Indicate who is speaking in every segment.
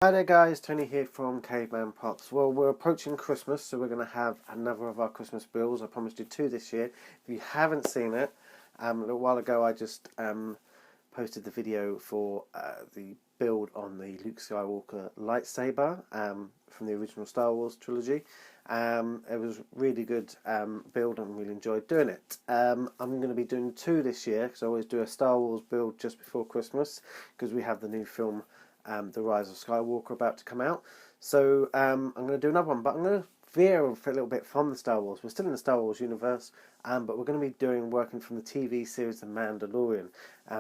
Speaker 1: Hi there guys, Tony here from Caveman Props. Well, we're approaching Christmas, so we're going to have another of our Christmas builds. I promised you two this year. If you haven't seen it, a little while ago I just posted the video for the build on the Luke Skywalker lightsaber from the original Star Wars trilogy. It was a really good build and really enjoyed doing it. I'm going to be doing two this year because I always do a Star Wars build just before Christmas because we have the new film The Rise of Skywalker about to come out. So I'm going to do another one, but I'm going to veer a little bit from the Star Wars. We're still in the Star Wars universe, but we're going to be working from the TV series The Mandalorian.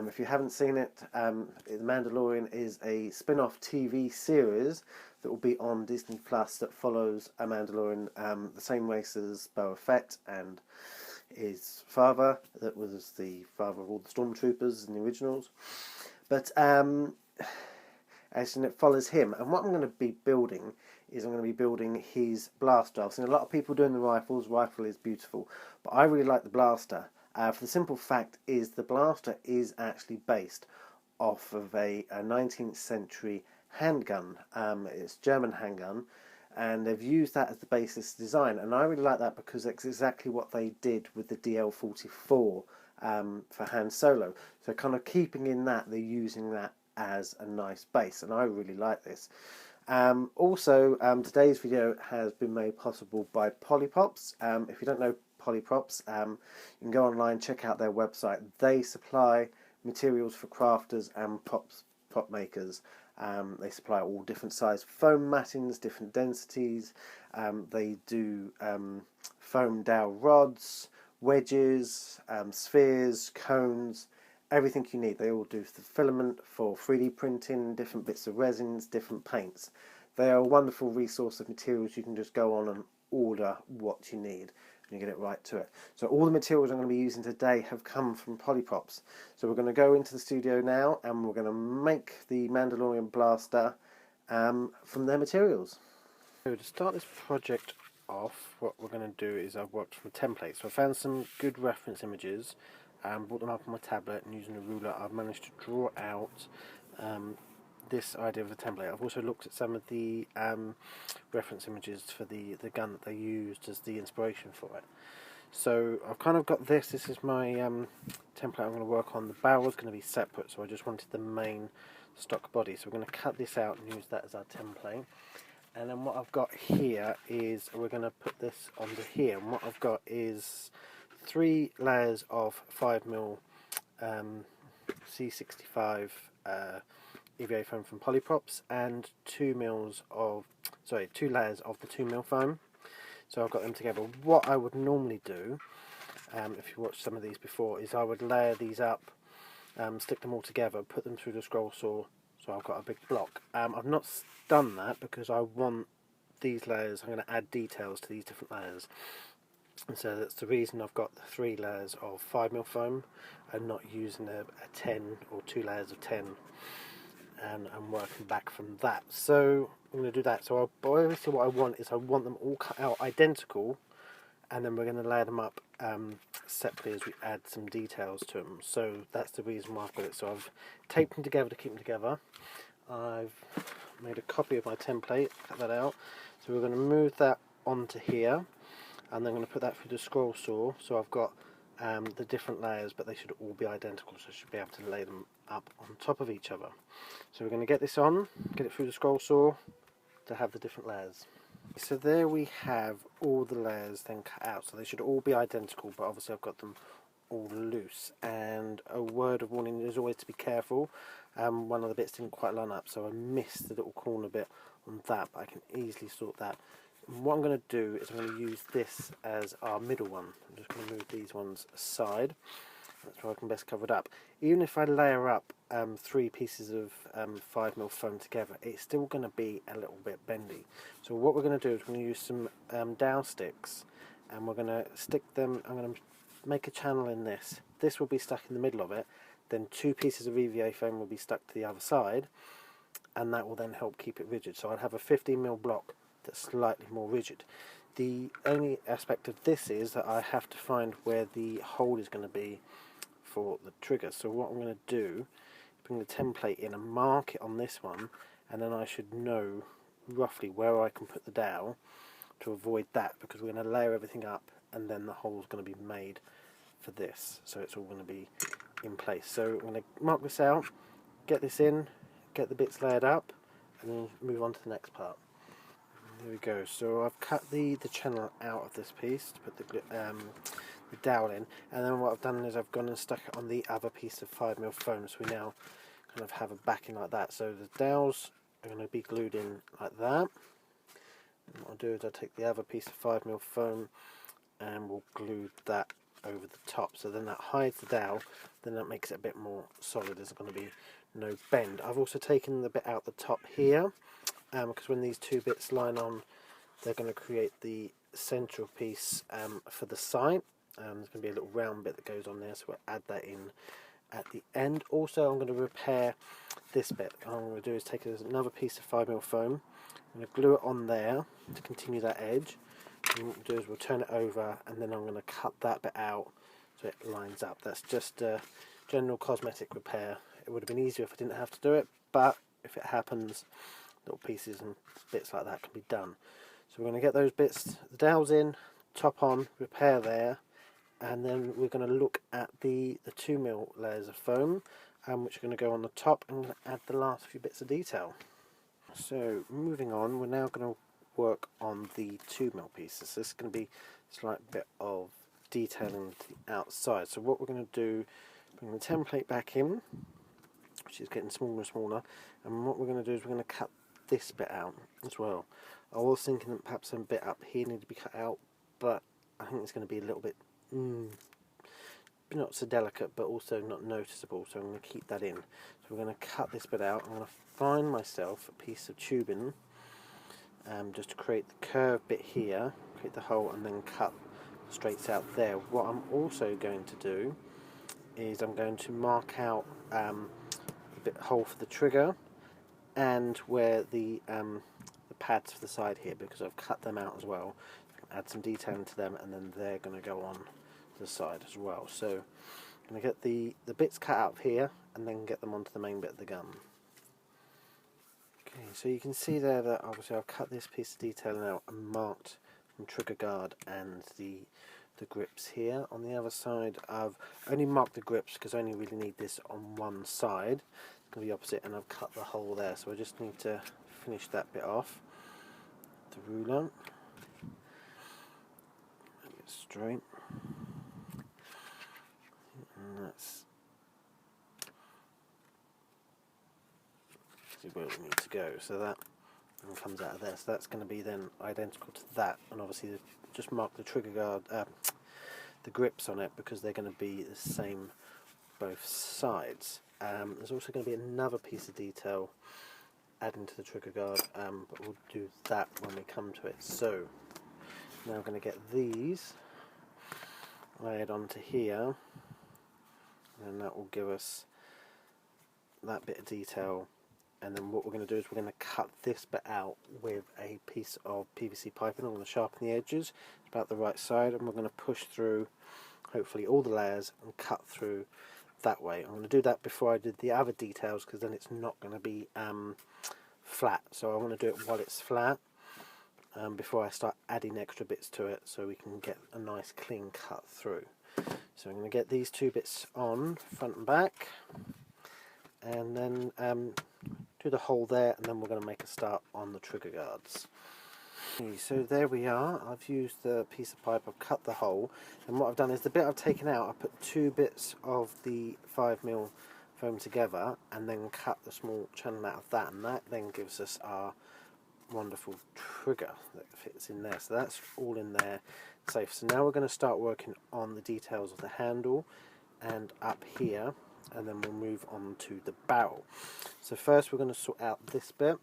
Speaker 1: If you haven't seen it, The Mandalorian is a spin-off TV series that will be on Disney Plus that follows a Mandalorian, the same race as Boba Fett and his father, that was the father of all the stormtroopers in the originals. But as in it follows him, and what I'm going to be building is I'm going to be building his blaster. I've seen a lot of people doing the rifles. Rifle is beautiful, but I really like the blaster for the simple fact is the blaster is actually based off of a 19th century handgun. It's a German handgun, and they've used that as the basis design, and I really like that because it's exactly what they did with the DL-44 for Han Solo. So kind of keeping in that, they're using that as a nice base, and I really like this. Also, today's video has been made possible by Pollyprops. If you don't know Pollyprops, you can go online, check out their website. They supply materials for crafters and prop makers. They supply all different size foam mattings, different densities. They do foam dowel rods, wedges, spheres, cones, everything you need. They all do the filament for 3D printing, different bits of resins, different paints. They are a wonderful resource of materials. You can just go on and order what you need and you get it right to it. So all the materials I'm going to be using today have come from Pollyprops. So we're going to go into the studio now and we're going to make the Mandalorian Blaster from their materials. So to start this project off, what we're going to do is I've worked from a template. So I found some good reference images, brought them up on my tablet, and using a ruler I've managed to draw out this idea of a template. I've also looked at some of the reference images for the gun that they used as the inspiration for it. So I've kind of got this. This is my template I'm going to work on. The barrel is going to be separate, so I just wanted the main stock body. So we're going to cut this out and use that as our template. And then what I've got here is we're going to put this onto here. And what I've got is 3 layers of 5mm C65 EVA foam from Pollyprops and 2 layers of the 2mm foam. So I've got them together. What I would normally do, if you watched some of these before, is I would layer these up, stick them all together, put them through the scroll saw, so I've got a big block. I've not done that because I want these layers, I'm going to add details to these different layers. And so that's the reason I've got the 3 layers of 5mm foam and not using a 10 or 2 layers of 10, and I'm working back from that. So I'm going to do that. So obviously what I want is I want them all cut out identical, and then we're going to layer them up separately as we add some details to them. So that's the reason why I've got it. So I've taped them together to keep them together. I've made a copy of my template, cut that out. So we're going to move that onto here, and then I'm going to put that through the scroll saw. So I've got the different layers, but they should all be identical, so I should be able to lay them up on top of each other. So we're going to get this on, get it through the scroll saw to have the different layers. So there we have all the layers then cut out, so they should all be identical, but obviously I've got them all loose. And a word of warning is always to be careful. One of the bits didn't quite line up, so I missed the little corner bit on that, but I can easily sort that. And what I'm going to do is I'm going to use this as our middle one. I'm just going to move these ones aside. That's where I can best cover it up. Even if I layer up 3 pieces of 5mm foam together, it's still going to be a little bit bendy. So what we're going to do is we're going to use some dowel sticks, and we're going to stick them. I'm going to make a channel in this. This will be stuck in the middle of it. Then 2 pieces of EVA foam will be stuck to the other side, and that will then help keep it rigid. So I'd have a 15mm block that's slightly more rigid. The only aspect of this is that I have to find where the hole is going to be for the trigger. So what I'm going to do, bring the template in and mark it on this one, and then I should know roughly where I can put the dowel to avoid that, because we're going to layer everything up and then the hole's going to be made for this, so it's all going to be in place. So I'm going to mark this out, get this in, get the bits layered up, and then move on to the next part. There we go. So I've cut the channel out of this piece to put the dowel in, and then what I've done is I've gone and stuck it on the other piece of 5mm foam, so we now kind of have a backing like that. So the dowels are going to be glued in like that. And what I'll do is I'll take the other piece of 5mm foam and we'll glue that over the top, so then that hides the dowel, then that makes it a bit more solid. There's going to be no bend. I've also taken the bit out the top here, because when these two bits line on, they're going to create the central piece for the side. There's going to be a little round bit that goes on there, so we'll add that in at the end. Also, I'm going to repair this bit. What I'm going to do is take another piece of 5mm foam, I'm going to glue it on there to continue that edge, and what we'll do is we'll turn it over, and then I'm going to cut that bit out so it lines up. That's just a general cosmetic repair. It would have been easier if I didn't have to do it, but if it happens, little pieces and bits like that can be done. So we're going to get those bits, the dowels in, top on, repair there, and then we're going to look at the 2mm layers of foam, which are going to go on the top, and add the last few bits of detail. So moving on, we're now going to work on the 2mm pieces. So this is going to be a slight bit of detailing to the outside. So what we're going to do, bring the template back in, which is getting smaller and smaller, and what we're going to do is we're going to cut this bit out as well. I was thinking that perhaps some bit up here needed to be cut out, but I think it's going to be a little bit not so delicate, but also not noticeable, so I'm going to keep that in. So we're going to cut this bit out. I'm going to find myself a piece of tubing, just to create the curved bit here, create the hole, and then cut straight out there. What I'm also going to do is I'm going to mark out a bit hole for the trigger, and where the pads for the side here, because I've cut them out as well. Add some detail into them, and then they're going to go on the side as well. So I'm going to get the bits cut out here, and then get them onto the main bit of the gun. Okay, so you can see there that obviously I've cut this piece of detailing out and marked from trigger guard and the grips here. On the other side, I've only marked the grips because I only really need this on one side. It's going to be opposite, and I've cut the hole there, so I just need to finish that bit off. The ruler, make it straight, and that's where we need to go. So that comes out of there. So that's going to be then identical to that, and obviously just mark the trigger guard, the grips on it, because they're going to be the same both sides. There's also going to be another piece of detail adding to the trigger guard, but we'll do that when we come to it. So now we're going to get these layered onto here, and that will give us that bit of detail. And then what we're going to do is we're going to cut this bit out with a piece of PVC piping. I'm going to sharpen the edges about the right side, and we're going to push through hopefully all the layers and cut through that way. I'm going to do that before I did the other details, because then it's not going to be flat. So I want to do it while it's flat, before I start adding extra bits to it, so we can get a nice clean cut through. So I'm going to get these two bits on, front and back, and then do the hole there, and then we're going to make a start on the trigger guards. Okay, so there we are. I've used the piece of pipe, I've cut the hole, and what I've done is the bit I've taken out, I put two bits of the 5mm foam together, and then cut the small channel out of that, and that then gives us our wonderful trigger that fits in there. So that's all in there safe. So now we're going to start working on the details of the handle and up here, and then we'll move on to the barrel. So first we're going to sort out this bit.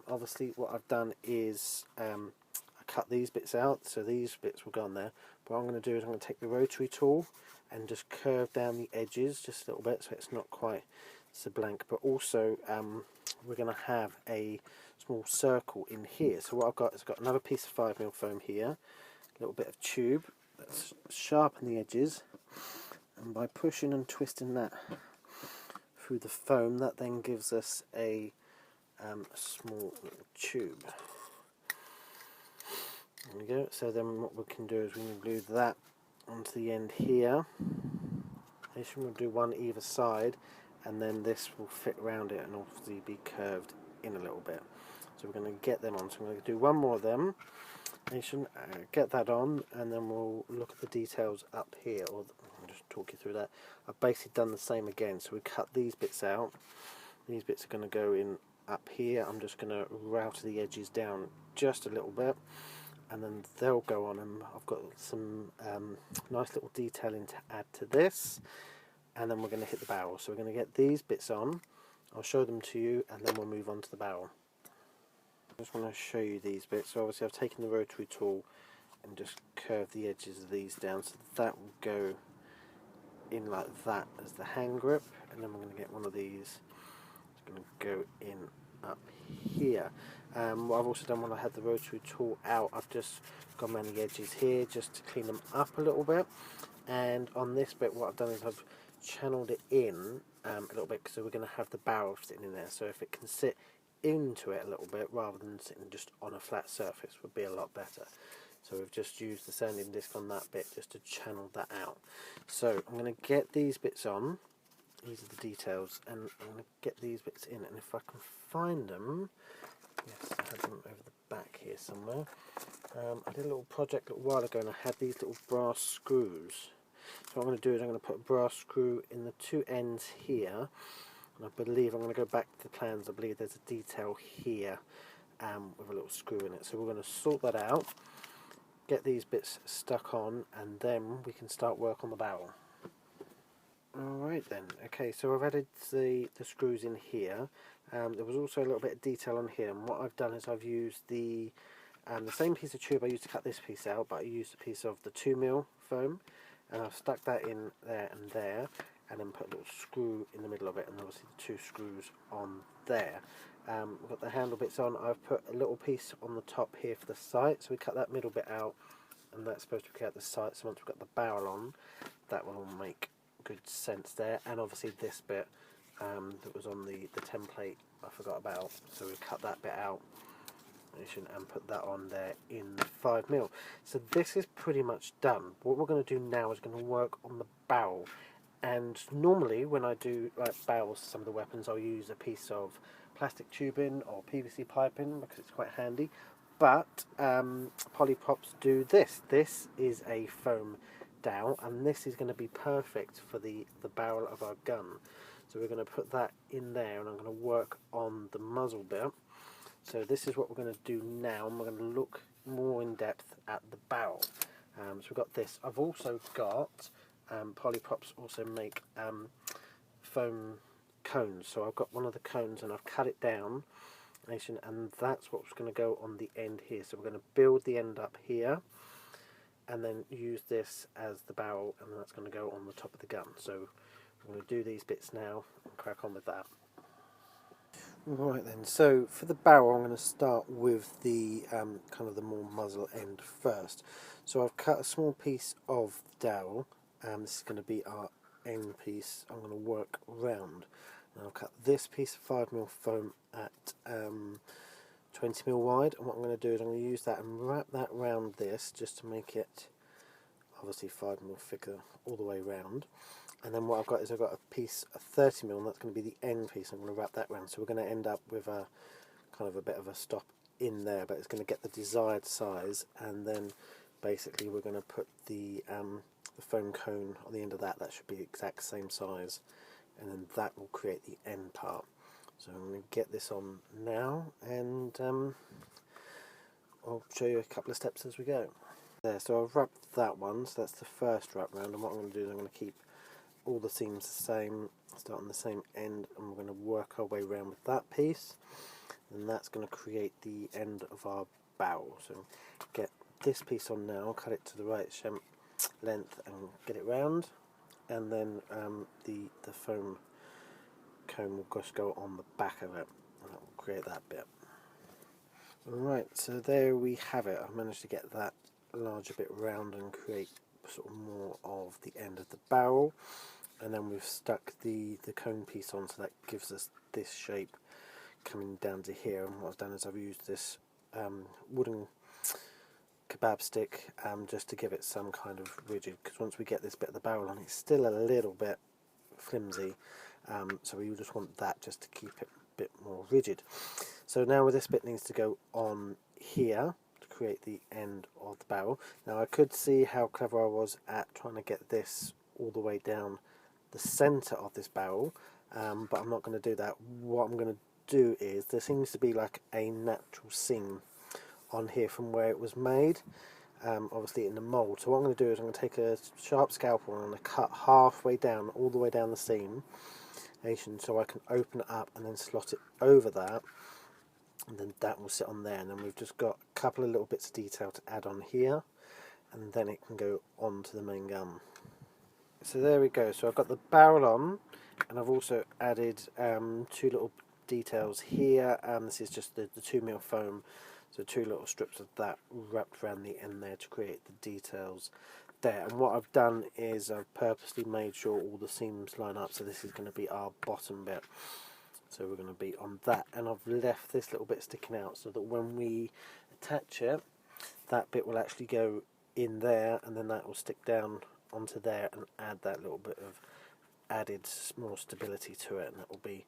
Speaker 1: Obviously what I've done is I cut these bits out, so these bits will go on there. But what I'm going to do is I'm going to take the rotary tool and just curve down the edges just a little bit, so it's not quite so blank. But also we're going to have a small circle in here. So what I've got is I've got another piece of 5mm foam here, a little bit of tube. Let's sharpen the edges, and by pushing and twisting that through the foam, that then gives us a a small little tube. There we go. So then what we can do is we can glue that onto the end here. This one will do one either side, and then this will fit around it and obviously be curved in a little bit. So we're going to get them on. So I'm going to do one more of them. Get that on, and then we'll look at the details up here, or I'll just talk you through that. I've basically done the same again. So we cut these bits out. These bits are going to go in up here. I'm just going to route the edges down just a little bit, and then they'll go on, and I've got some nice little detailing to add to this, and then we're going to hit the barrel. So we're going to get these bits on, I'll show them to you, and then we'll move on to the barrel. I just want to show you these bits. So obviously I've taken the rotary tool and just curved the edges of these down, so that will go in like that as the hand grip, and then we're going to get one of these. It's going to go in up here. What I've also done when I had the rotary tool out, I've just gone around the edges here just to clean them up a little bit, and on this bit what I've done is I've channeled it in a little bit, because we're going to have the barrel sitting in there, so if it can sit into it a little bit rather than sitting just on a flat surface would be a lot better. So we've just used the sanding disc on that bit just to channel that out. So I'm going to get these bits on. These are the details, and I'm going to get these bits in, and if I can find them, yes, I had them over the back here somewhere. I did a little project a little while ago, and I had these little brass screws. So what I'm going to do is I'm going to put a brass screw in the two ends here, and I believe I'm going to go back to the plans. I believe there's a detail here with a little screw in it. So we're going to sort that out, get these bits stuck on, and then we can start work on the barrel. Alright then, okay, so I've added the screws in here. There was also a little bit of detail on here, and what I've done is I've used the same piece of tube I used to cut this piece out, but I used a piece of the 2mm foam, and I've stuck that in there, and then put a little screw in the middle of it, and obviously the two screws on there. We've got the handle bits on. I've put a little piece on the top here for the sight, so we cut that middle bit out, and that's supposed to create the sight. So once we've got the barrel on, that will all make good sense there. And obviously this bit that was on the template I forgot about, so we cut that bit out and put that on there in 5mm. So this is pretty much done. What we're going to do now is going to work on the barrel. And normally when I do like barrels for some of the weapons, I'll use a piece of plastic tubing or PVC piping because it's quite handy. But Pollyprops do this. This is a foam dowel, and this is going to be perfect for the barrel of our gun. So we're going to put that in there, and I'm going to work on the muzzle bit. So this is what we're going to do now, and we're going to look more in depth at the barrel. So we've got this. I've also got Pollyprops also make foam cones. So I've got one of the cones, and I've cut it down, and that's what's going to go on the end here. So we're going to build the end up here, and then use this as the barrel, and that's going to go on the top of the gun. So we're going to do these bits now and crack on with that. Right then, so for the barrel I'm going to start with the kind of the more muzzle end first. So I've cut a small piece of the dowel, this is going to be our end piece. I'm going to work round. Now I've cut this piece of 5mm foam at 20mm wide, and what I'm going to do is I'm going to use that and wrap that round this just to make it obviously 5mm thicker all the way round. And then what I've got is I've got a piece of 30mm, and that's going to be the end piece. I'm going to wrap that round, so we're going to end up with a kind of a bit of a stop in there, but it's going to get the desired size, and then basically we're going to put the foam cone on the end of that. That should be the exact same size, and then that will create the end part. So I'm going to get this on now, and I'll show you a couple of steps as we go. There, so I've wrapped that one, so that's the first wrap round, and what I'm going to do is I'm going to keep all the seams the same, start on the same end, and we're going to work our way around with that piece, and that's going to create the end of our barrel. So get this piece on now, cut it to the right length and get it round, and then the foam cone will just go on the back of it, and that will create that bit. Alright, so there we have it. I've managed to get that larger bit round and create sort of more of the end of the barrel, and then we've stuck the cone piece on, so that gives us this shape coming down to here, and what I've done is I've used this wooden kebab stick just to give it some kind of rigid, because once we get this bit of the barrel on, it's still a little bit flimsy, so we just want that just to keep it a bit more rigid. So now this bit needs to go on here to create the end of the barrel. Now I could see how clever I was at trying to get this all the way down the centre of this barrel, but I'm not going to do that. What I'm going to do is, there seems to be like a natural seam on here from where it was made, obviously in the mould. So what I'm going to do is I'm going to take a sharp scalpel and I'm going to cut halfway down, all the way down the seam, so I can open it up and then slot it over that, and then that will sit on there. And then we've just got a couple of little bits of detail to add on here, and then it can go onto the main gun. So there we go. So I've got the barrel on, and I've also added two little details here. This is just the 2mm foam, so two little strips of that wrapped around the end there to create the details there. And what I've done is I've purposely made sure all the seams line up, so this is going to be our bottom bit. So we're going to be on that, and I've left this little bit sticking out so that when we attach it, that bit will actually go in there, and then that will stick down onto there and add that little bit of added more stability to it, and that will be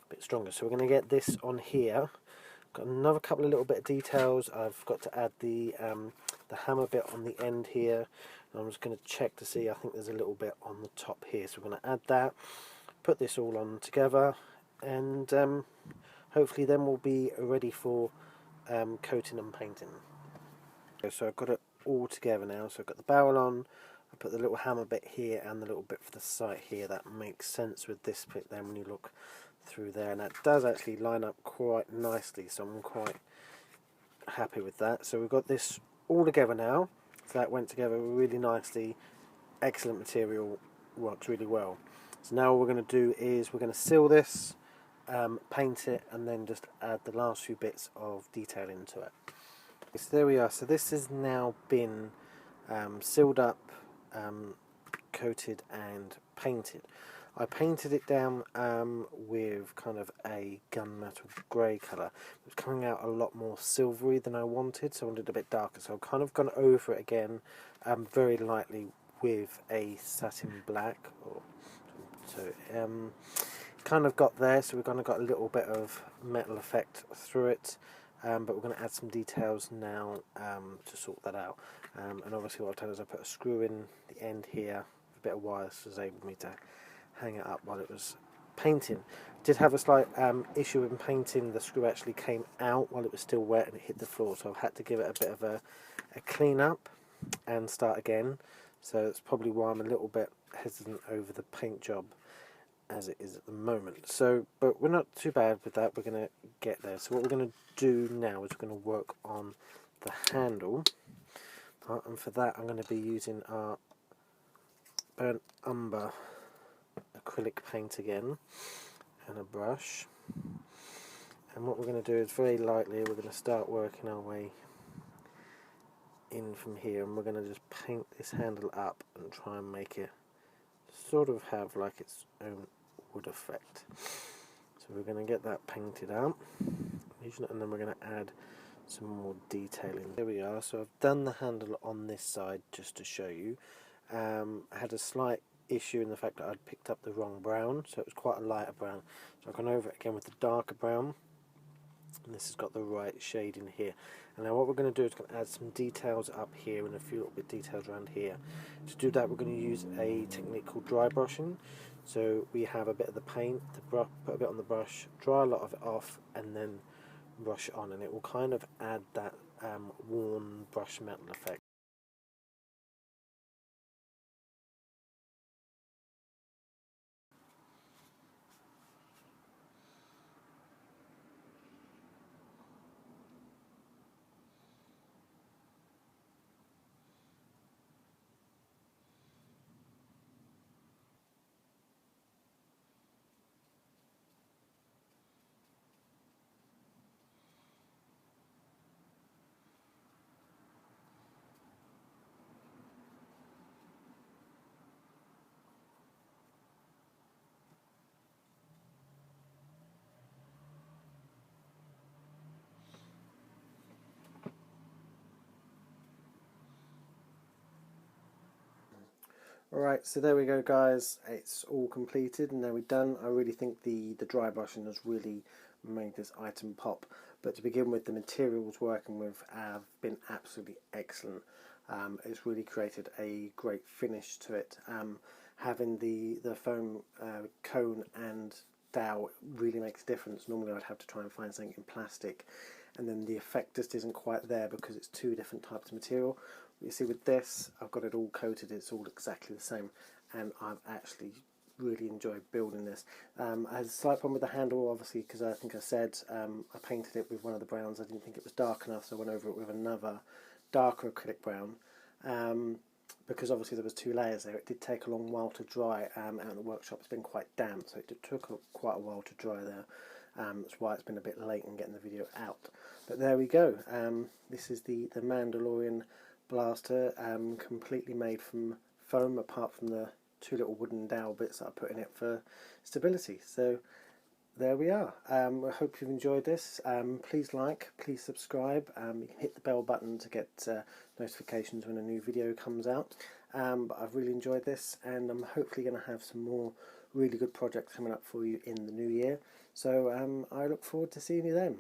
Speaker 1: a bit stronger. So we're going to get this on here. Got another couple of little bit of details. I've got to add the hammer bit on the end here, and I'm just going to check to see. I think there's a little bit on the top here, so we're going to add that, put this all on together, and hopefully then we'll be ready for coating and painting. So I've got it all together now. So I've got the barrel on, I put the little hammer bit here and the little bit for the sight here. That makes sense with this bit then when you look through there, and that does actually line up quite nicely, so I'm quite happy with that. So we've got this all together now, so that went together really nicely. Excellent material, works really well. So now what we're going to do is we're going to seal this, paint it, and then just add the last few bits of detail into it. So there we are. So this has now been sealed up, coated and painted. I painted it down with kind of a gunmetal grey colour. It was coming out a lot more silvery than I wanted, so I wanted it a bit darker. So I've kind of gone over it again very lightly with a satin black. So kind of got there, so we've kind of got a little bit of metal effect through it. But we're going to add some details now to sort that out. And obviously what I've done is I put a screw in the end here, a bit of wire, so it was able me to hang it up while it was painting. Did have a slight issue in painting. The screw actually came out while it was still wet and it hit the floor, so I've had to give it a bit of a clean up and start again. So that's probably why I'm a little bit hesitant over the paint job as it is at the moment. So, but we're not too bad with that. We're going to get there. So what we're going to do now is we're going to work on the handle, and for that I'm going to be using our burnt umber acrylic paint again and a brush. And what we're going to do is very lightly we're going to start working our way in from here, and we're going to just paint this handle up and try and make it sort of have like its own wood effect. So we're going to get that painted up, and then we're going to add some more detailing. There we are. So I've done the handle on this side just to show you. I had a slight issue in the fact that I'd picked up the wrong brown, so it was quite a lighter brown. So I've gone over it again with the darker brown, and this has got the right shade in here. And now what we're going to do is going to add some details up here and a few little bit details around here. To do that we're going to use a technique called dry brushing. So we have a bit of the paint, put a bit on the brush, dry a lot of it off, and then brush it on, and it will kind of add that worn brush metal effect. Alright, so there we go guys, it's all completed and now we're done. I really think the dry brushing has really made this item pop, but to begin with, the materials working with have been absolutely excellent. It's really created a great finish to it. Having the foam cone and dowel really makes a difference. Normally I'd have to try and find something in plastic, and then the effect just isn't quite there because it's two different types of material. You see with this, I've got it all coated, it's all exactly the same, and I've actually really enjoyed building this. I had a slight problem with the handle, obviously, because I think I said I painted it with one of the browns. I didn't think it was dark enough, so I went over it with another darker acrylic brown. Because obviously there was two layers there, it did take a long while to dry. Out in the workshop it's been quite damp, so it took quite a while to dry there. That's why it's been a bit late in getting the video out. But there we go. This is the Mandalorian Blaster, completely made from foam, apart from the two little wooden dowel bits that I put in it for stability. So there we are. I hope you've enjoyed this. Please like, please subscribe. You can hit the bell button to get notifications when a new video comes out. But I've really enjoyed this, and I'm hopefully going to have some more really good projects coming up for you in the new year. So I look forward to seeing you then.